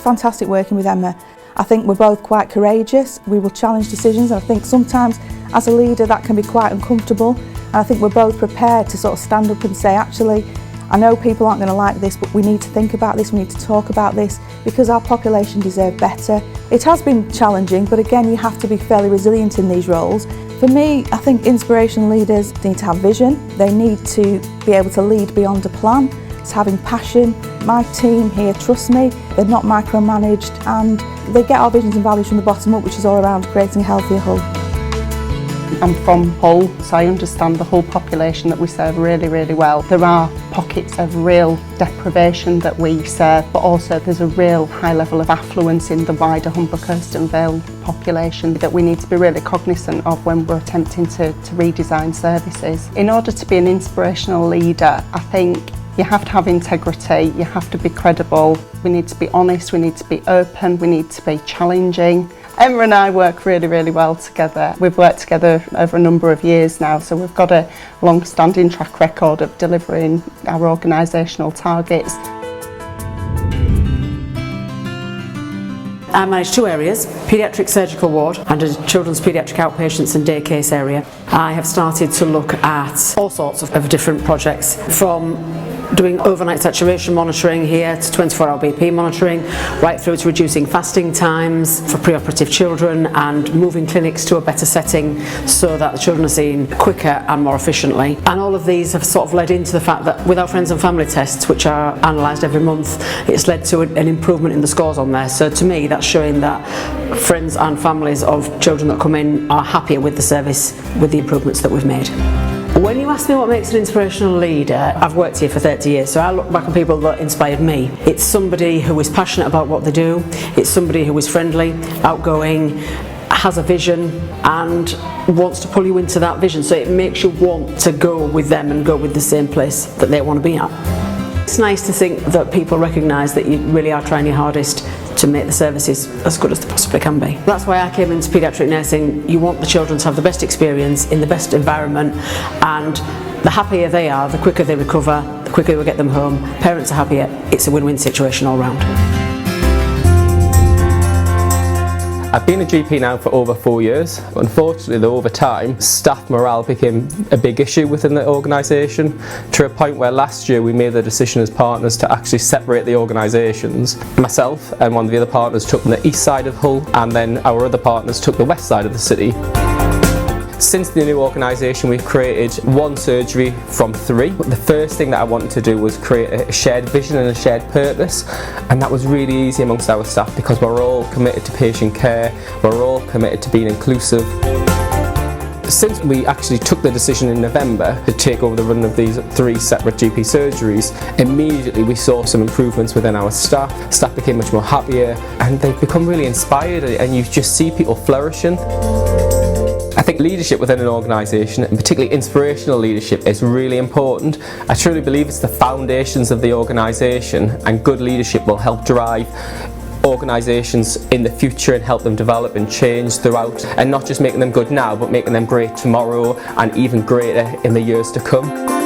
fantastic working with Emma. I think we're both quite courageous, we will challenge decisions, and I think sometimes as a leader that can be quite uncomfortable, and I think we're both prepared to sort of stand up and say, actually, I know people aren't going to like this, but we need to think about this, we need to talk about this, because our population deserve better. It has been challenging, but again, you have to be fairly resilient in these roles. For me, I think inspirational leaders need to have vision, they need to be able to lead beyond a plan, it's having passion. My team here trust me, they're not micromanaged, and they get our visions and values from the bottom up, which is all around creating a healthier Hull. I'm from Hull, so I understand the Hull population that we serve really, really well. There are pockets of real deprivation that we serve, but also there's a real high level of affluence in the wider Humber Coast and Vale population that we need to be really cognizant of when we're attempting to redesign services. In order to be an inspirational leader, I think you have to have integrity, you have to be credible, we need to be honest, we need to be open, we need to be challenging. Emma and I work really, really well together. We've worked together over a number of years now, so we've got a long-standing track record of delivering our organisational targets. I manage two areas, paediatric surgical ward and a children's paediatric outpatients and day case area. I have started to look at all sorts of different projects, from doing overnight saturation monitoring here to 24-hour BP monitoring, right through to reducing fasting times for preoperative children and moving clinics to a better setting so that the children are seen quicker and more efficiently. And all of these have sort of led into the fact that with our friends and family tests, which are analysed every month, it's led to an improvement in the scores on there. So to me, that's showing that friends and families of children that come in are happier with the service with the improvements that we've made. When you ask me what makes an inspirational leader, I've worked here for 30 years, so I look back on people that inspired me. It's somebody who is passionate about what they do, it's somebody who is friendly, outgoing, has a vision and wants to pull you into that vision, so it makes you want to go with them and go with the same place that they want to be at. It's nice to think that people recognise that you really are trying your hardest to make the services as good as they possibly can be. That's why I came into paediatric nursing. You want the children to have the best experience in the best environment, and the happier they are, the quicker they recover, the quicker we get them home, parents are happier, it's a win-win situation all round. I've been a GP now for over 4 years. Unfortunately, though, over time, staff morale became a big issue within the organisation, to a point where last year we made the decision as partners to actually separate the organisations. Myself and one of the other partners took the east side of Hull, and then our other partners took the west side of the city. Since the new organisation, we've created one surgery from 3. The first thing that I wanted to do was create a shared vision and a shared purpose, and that was really easy amongst our staff because we're all committed to patient care, we're all committed to being inclusive. Since we actually took the decision in November to take over the run of these 3 separate GP surgeries, immediately we saw some improvements within our staff. Staff became much more happier and they've become really inspired, and you just see people flourishing. I think leadership within an organisation, and particularly inspirational leadership, is really important. I truly believe it's the foundations of the organisation, and good leadership will help drive organisations in the future and help them develop and change throughout, and not just making them good now, but making them great tomorrow and even greater in the years to come.